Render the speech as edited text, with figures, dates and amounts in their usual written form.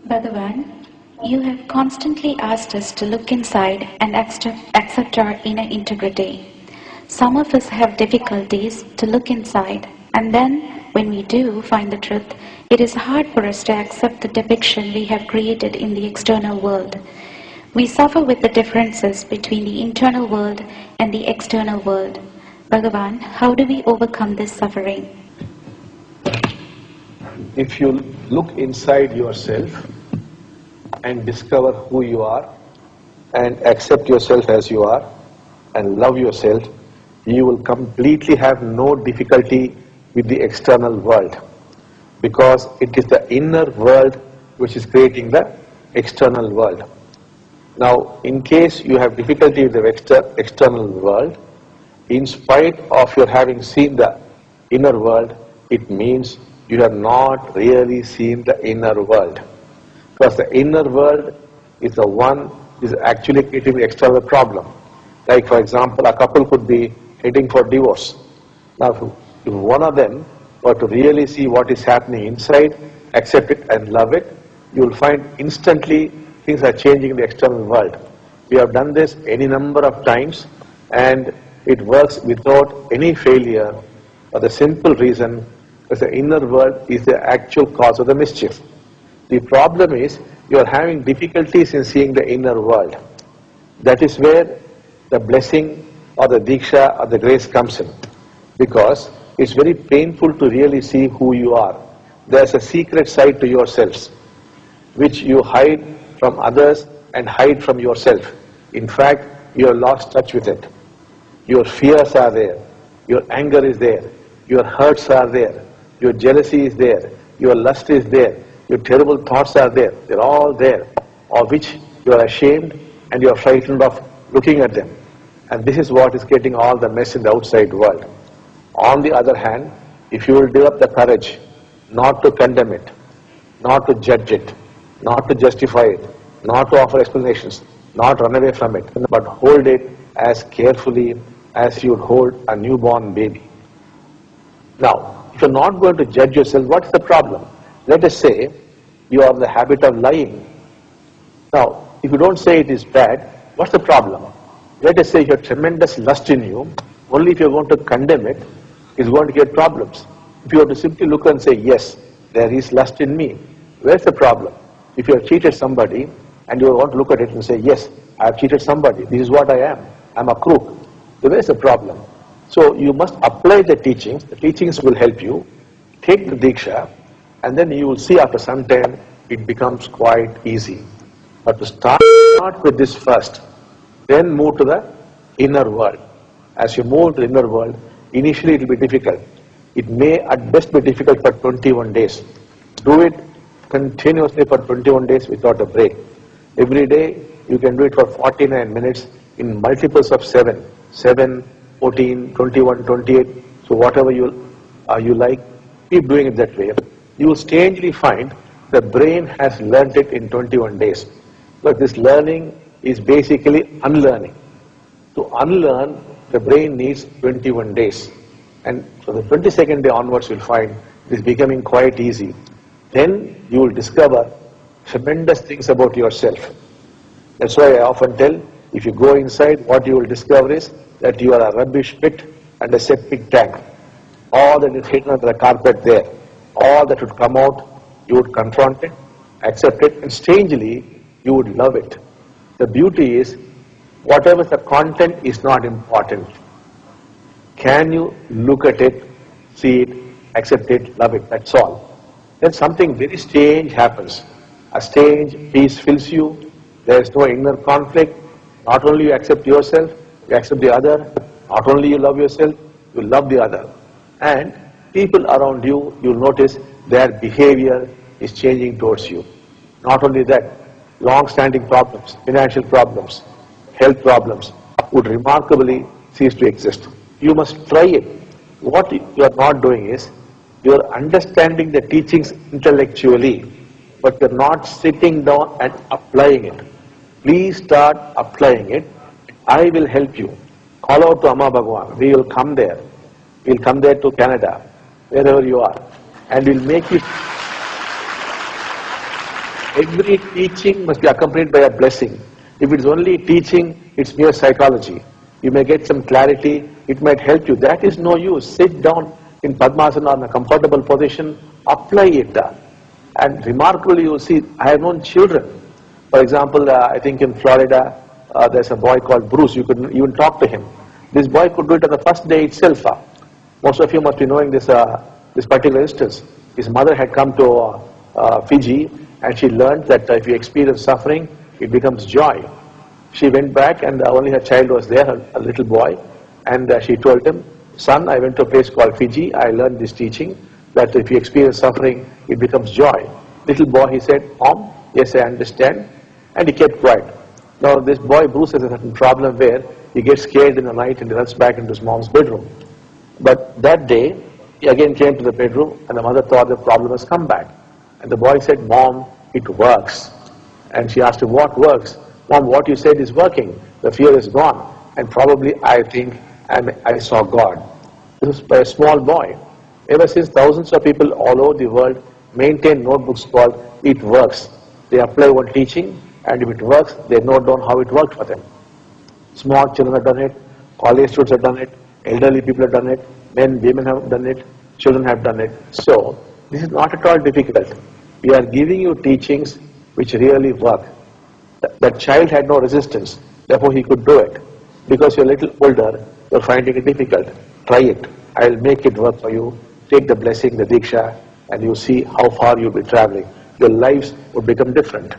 Bhagavan, you have constantly asked us to look inside and accept our inner integrity. Some of us have difficulties to look inside, and then, when we do find the truth, it is hard for us to accept the depiction we have created in the external world. We suffer with the differences between the internal world and the external world. Bhagavan, how do we overcome this suffering? If you look inside yourself and discover who you are and accept yourself as you are and love yourself, you will completely have no difficulty with the external world, because it is the inner world which is creating the external world. Now, in case you have difficulty with the external world, in spite of your having seen the inner world, it means you have not really seen the inner world. Because the inner world is the one is actually creating the external problem. Like, for example, a couple could be heading for divorce. Now, if one of them were to really see what is happening inside, accept it and love it, you will find instantly things are changing in the external world. We have done this any number of times, and it works without any failure for the simple reason that the inner world is the actual cause of the mischief. The problem is you are having difficulties in seeing the inner world. That is where the blessing or the diksha or the grace comes in, because it's very painful to really see who you are. There's a secret side to yourselves which you hide from others and hide from yourself. In fact, you have lost touch with it. Your fears are there, your anger is there, your hurts are there, your jealousy is there, your lust is there, your terrible thoughts are there. They're all there, of which you are ashamed and you are frightened of looking at them. And this is what is getting all the mess in the outside world. On the other hand, if you will develop the courage not to condemn it, not to judge it, not to justify it, not to offer explanations, not run away from it, but hold it as carefully as you would hold a newborn baby. Now, if you're not going to judge yourself, what's the problem? Let us say you are in the habit of lying. Now, if you don't say it is bad, what's the problem? Let us say you have tremendous lust in you. Only if you're going to condemn it, is going to get problems. If you have to simply look and say, yes, there is lust in me, where's the problem? If you have cheated somebody and you want to look at it and say, yes, I have cheated somebody, this is what I am, I'm a crook, then where's the problem? So you must apply the teachings will help you, take the diksha, and then you will see after some time it becomes quite easy. But to start with this first, then move to the inner world. As you move to the inner world, initially it will be difficult. It may at best be difficult for 21 days. Do it continuously for 21 days without a break. Every day you can do it for 49 minutes in multiples of 7, 14, 21, 28. So whatever you like, keep doing it that way. You will strangely find the brain has learnt it in 21 days. But this learning is basically unlearning. To unlearn, the brain needs 21 days. And so the 22nd day onwards you'll find it is becoming quite easy. Then you will discover tremendous things about yourself. That's why I often tell, if you go inside, what you will discover is that you are a rubbish pit and a septic tank. All that is hidden under the carpet there, all that would come out, you would confront it, accept it, and strangely, you would love it. The beauty is, whatever the content is not important. Can you look at it, see it, accept it, love it, that's all. Then something very strange happens. A strange peace fills you, there is no inner conflict. Not only you accept yourself, you accept the other. Not only you love yourself, you love the other. And people around you, you'll notice their behavior is changing towards you. Not only that, long-standing problems, financial problems, health problems would remarkably cease to exist. You must try it. What you are not doing is, you are understanding the teachings intellectually, but you are not sitting down and applying it. Please start applying it. I will help you. Call out to Amma Bhagavan. We will come there. We will come there to Canada, wherever you are, and we'll make you every teaching must be accompanied by a blessing. If it's only teaching, it's mere psychology. You may get some clarity, it might help you. That is no use. Sit down in Padmasana in a comfortable position, apply it. And remarkably, you will see, I have known children. For example, I think in Florida, there's a boy called Bruce. You could even talk to him. This boy could do it on the first day itself. Most of you must be knowing this particular instance. His mother had come to Fiji, and she learned that if you experience suffering, it becomes joy. She went back, and only her child was there, a little boy, and she told him, son, I went to a place called Fiji, I learned this teaching, that if you experience suffering, it becomes joy. Little boy, he said, Mom, yes, I understand, and he kept quiet. Now this boy, Bruce, has a certain problem where he gets scared in the night and he runs back into his mom's bedroom. But that day, he again came to the bedroom, and the mother thought the problem has come back. And the boy said, Mom, it works. And she asked him, what works? Mom, what you said is working. The fear is gone. And probably I think I saw God. This was by a small boy. Ever since, thousands of people all over the world maintain notebooks called It Works. They apply one teaching, and if it works, they note down how it worked for them. Small children have done it, college students have done it, elderly people have done it, men, women have done it, children have done it. So, this is not at all difficult. We are giving you teachings which really work. That child had no resistance, therefore he could do it. Because you're a little older, you're finding it difficult. Try it. I'll make it work for you. Take the blessing, the Diksha, and you see how far you'll be traveling. Your lives will become different.